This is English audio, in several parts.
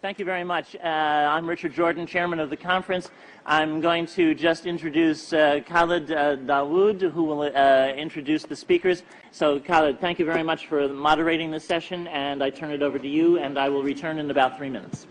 Thank you very much. I'm Richard Jordan, chairman of the conference. I'm going to just introduce Khalid Dawood, who will introduce the speakers. So Khalid, thank you very much for moderating this session, and I turn it over to you, and I will return in about 3 minutes.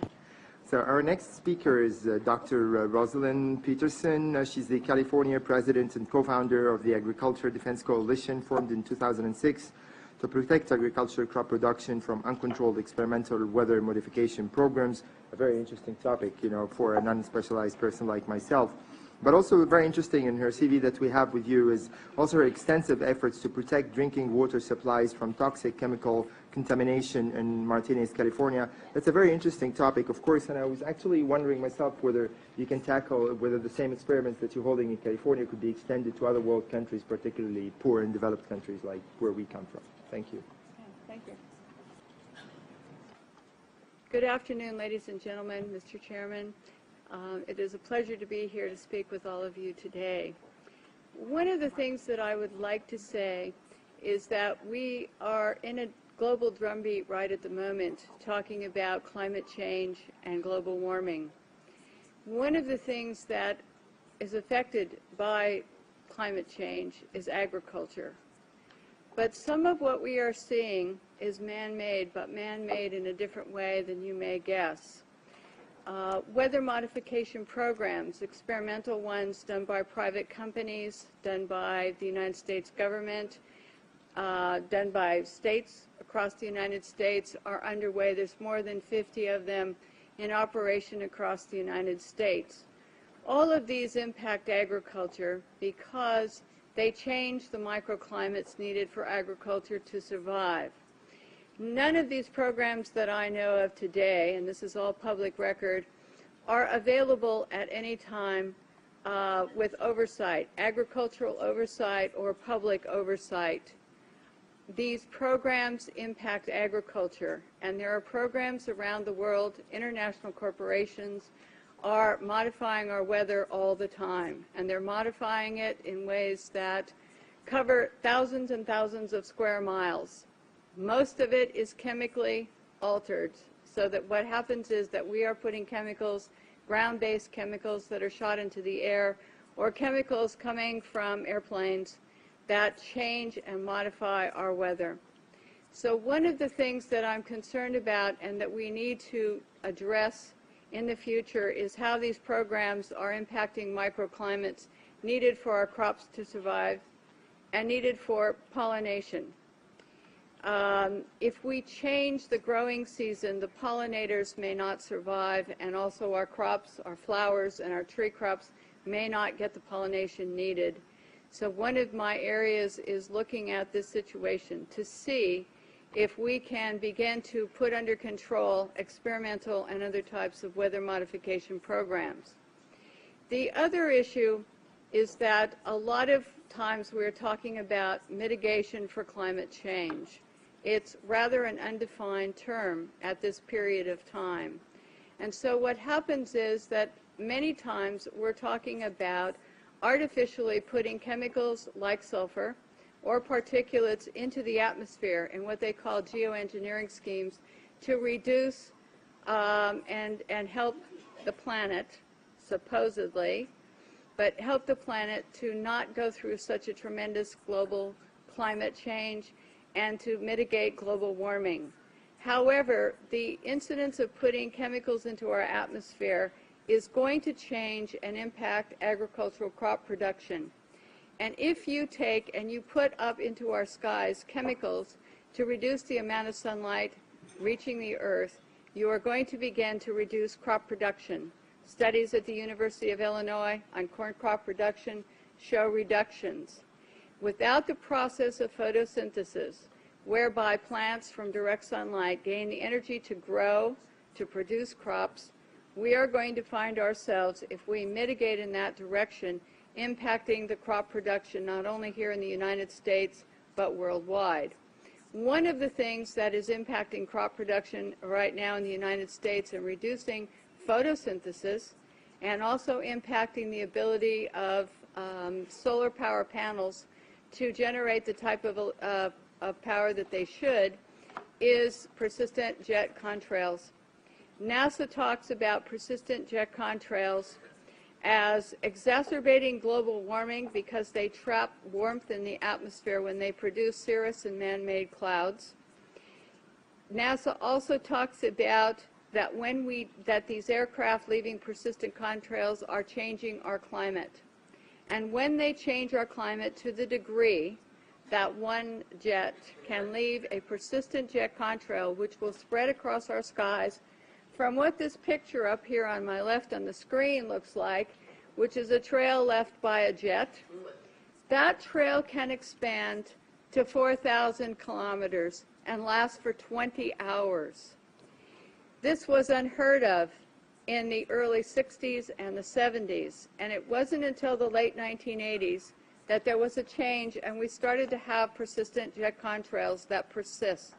So our next speaker is Dr. Rosalind Peterson. She's the California president and co-founder of the Agriculture Defense Coalition, formed in 2006 to protect agricultural crop production from uncontrolled experimental weather modification programs. A very interesting topic, you know, for a non-specialized person like myself. But also very interesting in her CV that we have with you is also her extensive efforts to protect drinking water supplies from toxic chemical contamination in Martinez, California. That's a very interesting topic, of course, and I was actually wondering myself whether you can tackle whether the same experiments that you're holding in California could be extended to other world countries, particularly poor and developed countries like where we come from. Thank you. Thank you. Good afternoon, ladies and gentlemen, Mr. Chairman. It is a pleasure to be here to speak with all of you today. One of the things that I would like to say is that we are in a global drumbeat right at the moment talking about climate change and global warming. One of the things that is affected by climate change is agriculture. But some of what we are seeing is man-made, but man-made in a different way than you may guess. Weather modification programs, experimental ones done by private companies, done by the United States government, done by states across the United States, are underway. There's more than 50 of them in operation across the United States. All of these impact agriculture because they change the microclimates needed for agriculture to survive. None of these programs that I know of today, and this is all public record, are available at any time with oversight, agricultural oversight or public oversight. These programs impact agriculture, and there are programs around the world, international corporations, are modifying our weather all the time, and they're modifying it in ways that cover thousands and thousands of square miles. Most of it is chemically altered, so that what happens is that we are putting chemicals, ground-based chemicals that are shot into the air, or chemicals coming from airplanes that change and modify our weather. So one of the things that I'm concerned about and that we need to address in the future is how these programs are impacting microclimates needed for our crops to survive and needed for pollination. If we change the growing season, the pollinators may not survive, and also our crops, our flowers, and our tree crops may not get the pollination needed. So one of my areas is looking at this situation to see if we can begin to put under control experimental and other types of weather modification programs. The other issue is that a lot of times we're talking about mitigation for climate change. It's rather an undefined term at this period of time. And so what happens is that many times we're talking about artificially putting chemicals like sulfur or particulates into the atmosphere in what they call geoengineering schemes to reduce and help the planet, supposedly, but help the planet to not go through such a tremendous global climate change and to mitigate global warming. However, the incidence of putting chemicals into our atmosphere is going to change and impact agricultural crop production. And if you take and you put up into our skies chemicals to reduce the amount of sunlight reaching the earth, you are going to begin to reduce crop production. Studies at the University of Illinois on corn crop production show reductions. Without the process of photosynthesis, whereby plants from direct sunlight gain the energy to grow, to produce crops, we are going to find ourselves, if we mitigate in that direction, impacting the crop production not only here in the United States, but worldwide. One of the things that is impacting crop production right now in the United States and reducing photosynthesis and also impacting the ability of solar power panels to generate the type of power that they should is persistent jet contrails. NASA talks about persistent jet contrails as exacerbating global warming because they trap warmth in the atmosphere when they produce cirrus and man-made clouds. NASA also talks about that that these aircraft leaving persistent contrails are changing our climate. And when they change our climate to the degree that one jet can leave a persistent jet contrail which will spread across our skies from what this picture up here on my left on the screen looks like, which is a trail left by a jet, that trail can expand to 4,000 kilometers and last for 20 hours. This was unheard of in the early 60s and the 70s, and it wasn't until the late 1980s that there was a change and we started to have persistent jet contrails that persist.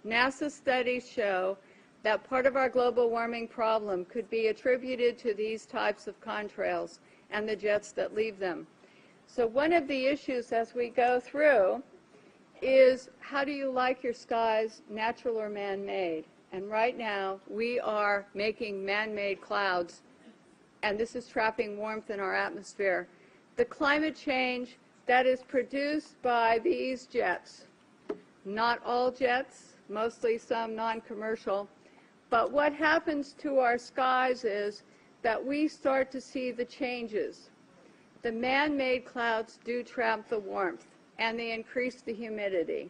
NASA studies show that part of our global warming problem could be attributed to these types of contrails and the jets that leave them. So one of the issues as we go through is, how do you like your skies, natural or man-made? And right now we are making man-made clouds, and this is trapping warmth in our atmosphere. The climate change that is produced by these jets, not all jets, mostly some non-commercial, but what happens to our skies is that we start to see the changes. The man-made clouds do trap the warmth, and they increase the humidity.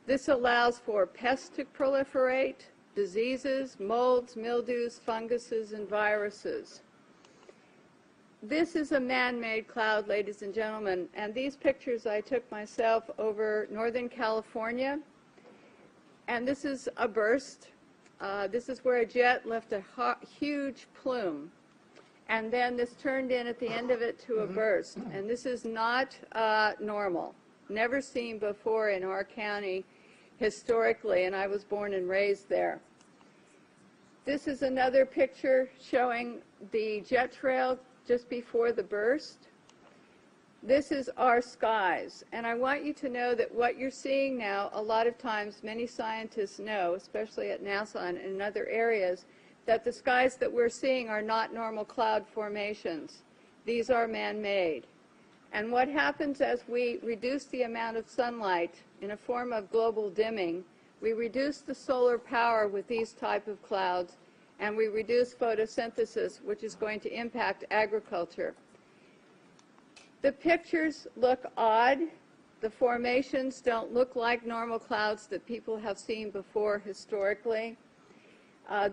This allows for pests to proliferate, diseases, molds, mildews, funguses, and viruses. This is a man-made cloud, ladies and gentlemen, and these pictures I took myself over Northern California, and this is a burst. This is where a jet left a huge plume, and then this turned in at the end of it to a burst, and this is not normal, never seen before in our county historically, and I was born and raised there. This is another picture showing the jet trail just before the burst. This is our skies, and I want you to know that what you're seeing now, a lot of times many scientists know, especially at NASA and in other areas, that the skies that we're seeing are not normal cloud formations. These are man-made. And what happens as we reduce the amount of sunlight in a form of global dimming, we reduce the solar power with these type of clouds, and we reduce photosynthesis, which is going to impact agriculture. The pictures look odd. The formations don't look like normal clouds that people have seen before historically.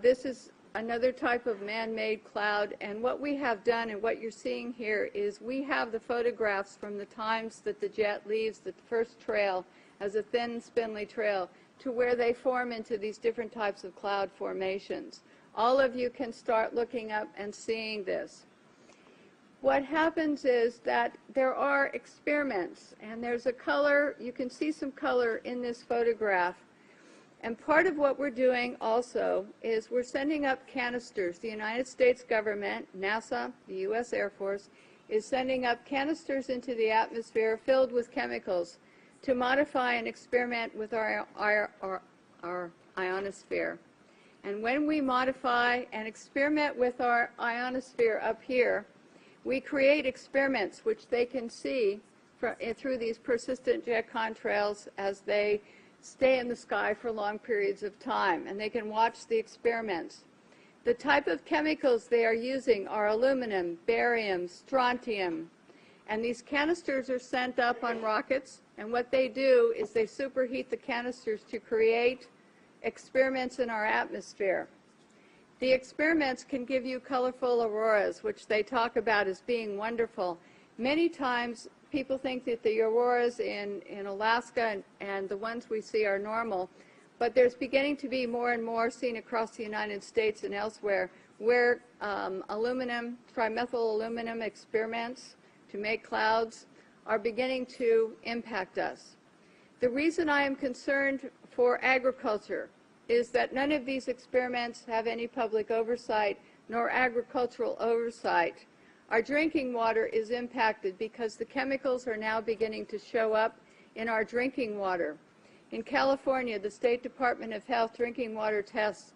This is another type of man-made cloud, and what we have done and what you're seeing here is we have the photographs from the times that the jet leaves the first trail as a thin, spindly trail to where they form into these different types of cloud formations. All of you can start looking up and seeing this. What happens is that there are experiments, and there's a color, you can see some color in this photograph. And part of what we're doing also is we're sending up canisters. The United States government, NASA, the U.S. Air Force, is sending up canisters into the atmosphere filled with chemicals to modify and experiment with our ionosphere. And when we modify and experiment with our ionosphere up here, we create experiments which they can see through these persistent jet contrails as they stay in the sky for long periods of time, and they can watch the experiments. The type of chemicals they are using are aluminum, barium, strontium, and these canisters are sent up on rockets, and what they do is they superheat the canisters to create experiments in our atmosphere. The experiments can give you colorful auroras, which they talk about as being wonderful. Many times people think that the auroras in Alaska and the ones we see are normal, but there's beginning to be more and more seen across the United States and elsewhere where aluminum, trimethyl aluminum experiments to make clouds are beginning to impact us. The reason I am concerned for agriculture is that none of these experiments have any public oversight nor agricultural oversight. Our drinking water is impacted because the chemicals are now beginning to show up in our drinking water. In California, the State Department of Health drinking water tests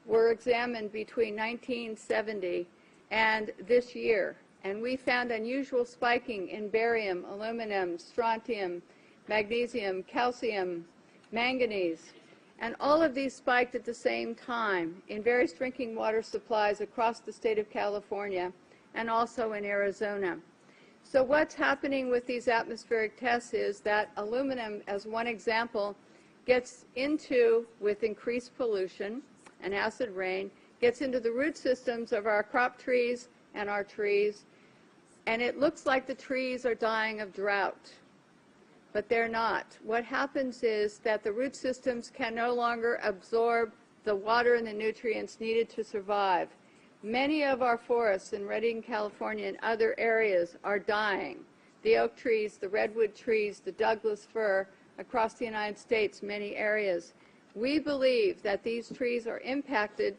were examined between 1970 and this year, and we found unusual spiking in barium, aluminum, strontium, magnesium, calcium, manganese, and all of these spiked at the same time in various drinking water supplies across the state of California and also in Arizona. So what's happening with these atmospheric tests is that aluminum, as one example, gets into, with increased pollution and acid rain, gets into the root systems of our crop trees and our trees, and it looks like the trees are dying of drought. But they're not. What happens is that the root systems can no longer absorb the water and the nutrients needed to survive. Many of our forests in Redding, California, and other areas are dying. The oak trees, the redwood trees, the Douglas fir, across the United States, many areas. We believe that these trees are impacted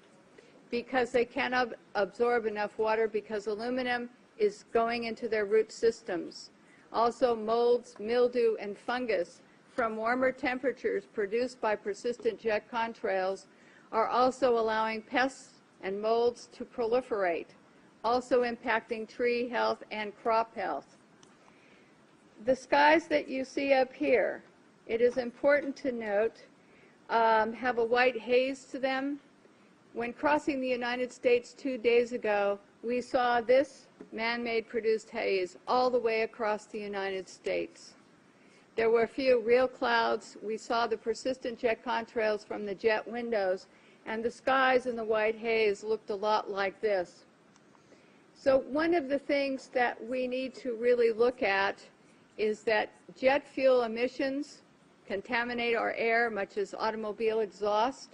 because they cannot absorb enough water because aluminum is going into their root systems. Also, molds, mildew, and fungus from warmer temperatures produced by persistent jet contrails are also allowing pests and molds to proliferate, also impacting tree health and crop health. The skies that you see up here, it is important to note, have a white haze to them. When crossing the United States 2 days ago, we saw this man-made produced haze all the way across the United States. There were a few real clouds. We saw the persistent jet contrails from the jet windows, and the skies in the white haze looked a lot like this. So one of the things that we need to really look at is that jet fuel emissions contaminate our air, much as automobile exhaust.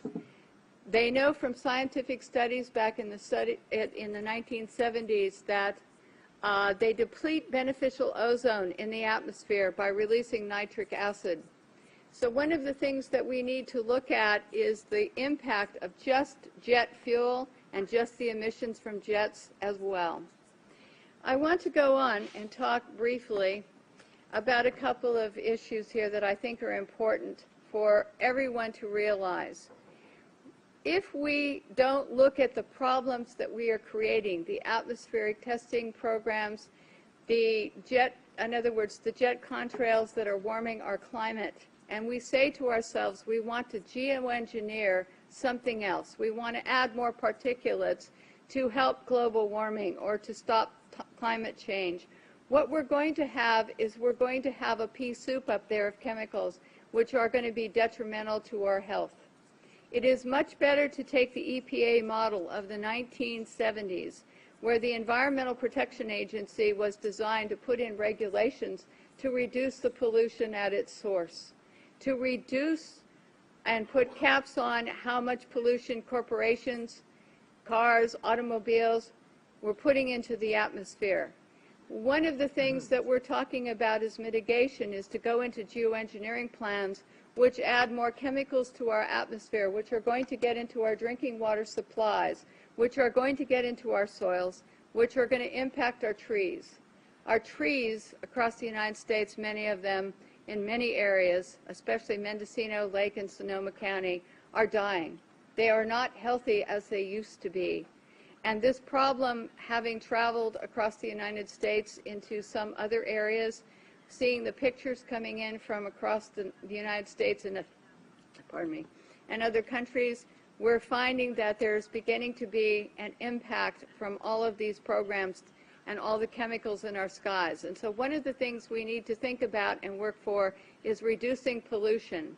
They know from scientific studies back in the 1970s that they deplete beneficial ozone in the atmosphere by releasing nitric acid. So one of the things that we need to look at is the impact of just jet fuel and just the emissions from jets as well. I want to go on and talk briefly about a couple of issues here that I think are important for everyone to realize. If we don't look at the problems that we are creating, the atmospheric testing programs, in other words, the jet contrails that are warming our climate, and we say to ourselves, we want to geoengineer something else. We want to add more particulates to help global warming or to stop climate change. What we're going to have is we're going to have a pea soup up there of chemicals which are going to be detrimental to our health. It is much better to take the EPA model of the 1970s, where the Environmental Protection Agency was designed to put in regulations to reduce the pollution at its source, to reduce and put caps on how much pollution corporations, cars, automobiles were putting into the atmosphere. One of the things that we're talking about as mitigation is to go into geoengineering plans which add more chemicals to our atmosphere, which are going to get into our drinking water supplies, which are going to get into our soils, which are going to impact our trees. Our trees across the United States, many of them in many areas, especially Mendocino, Lake, and Sonoma County, are dying. They are not healthy as they used to be. And this problem, having traveled across the United States into some other areas, seeing the pictures coming in from across the United States and other countries, we're finding that there's beginning to be an impact from all of these programs and all the chemicals in our skies. And so one of the things we need to think about and work for is reducing pollution.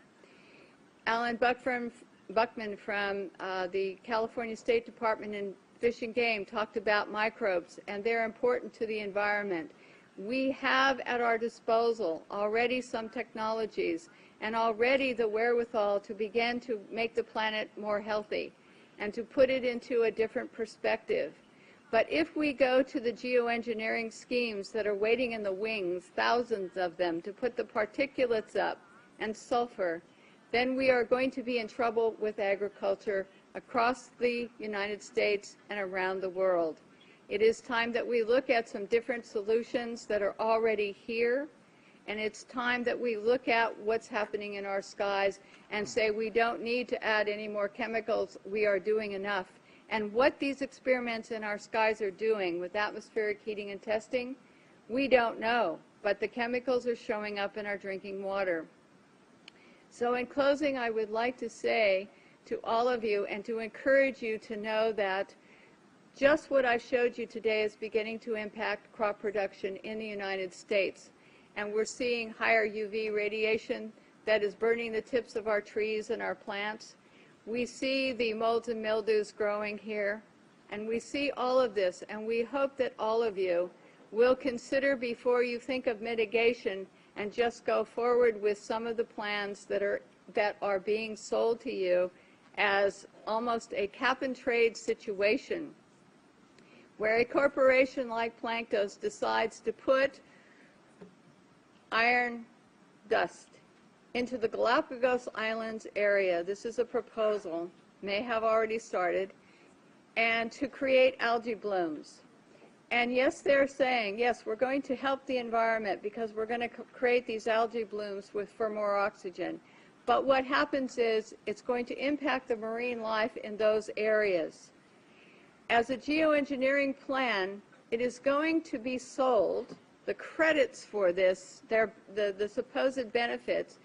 Alan Buckman from the California State Department in Fish and Game talked about microbes, and they're important to the environment. We have at our disposal already some technologies and already the wherewithal to begin to make the planet more healthy and to put it into a different perspective. But if we go to the geoengineering schemes that are waiting in the wings, thousands of them, to put the particulates up and sulfur, then we are going to be in trouble with agriculture across the United States and around the world. It is time that we look at some different solutions that are already here And it's time that we look at what's happening in our skies and say we don't need to add any more chemicals. We are doing enough. And what these experiments in our skies are doing with atmospheric heating and testing, we don't know. But the chemicals are showing up in our drinking water. So in closing, I would like to say to all of you and to encourage you to know that just what I showed you today is beginning to impact crop production in the United States. And we're seeing higher UV radiation that is burning the tips of our trees and our plants. We see the molds and mildews growing here. And we see all of this. And we hope that all of you will consider before you think of mitigation and just go forward with some of the plans that are being sold to you as almost a cap-and-trade situation, where a corporation like Planktos decides to put iron dust into the Galapagos Islands area. This is a proposal, may have already started, and to create algae blooms. And yes, they're saying, yes, we're going to help the environment because we're going to create these algae blooms for more oxygen. But what happens is it's going to impact the marine life in those areas. As a geoengineering plan, it is going to be sold, the credits for this, the supposed benefits,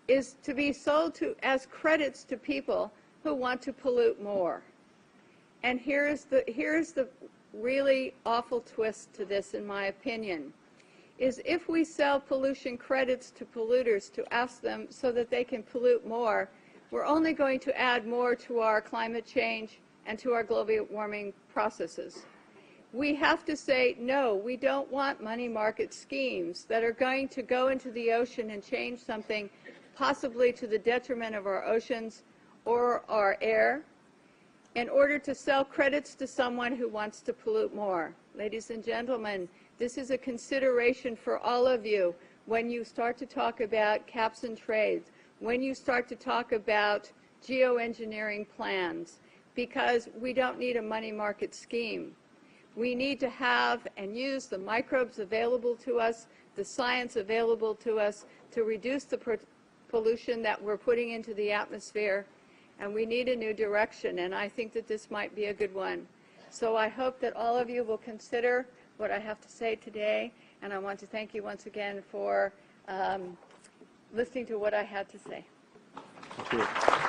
is to be sold as credits to people who want to pollute more. And here's the really awful twist to this, in my opinion, is if we sell pollution credits to polluters to ask them so that they can pollute more, we're only going to add more to our climate change and to our global warming processes. We have to say, no, we don't want money market schemes that are going to go into the ocean and change something possibly to the detriment of our oceans or our air in order to sell credits to someone who wants to pollute more. Ladies and gentlemen, this is a consideration for all of you when you start to talk about caps and trades, when you start to talk about geoengineering plans, because we don't need a money market scheme. We need to have and use the microbes available to us, the science available to us to reduce the pollution that we're putting into the atmosphere, and we need a new direction, and I think that this might be a good one. So I hope that all of you will consider what I have to say today, and I want to thank you once again for listening to what I had to say. Thank you.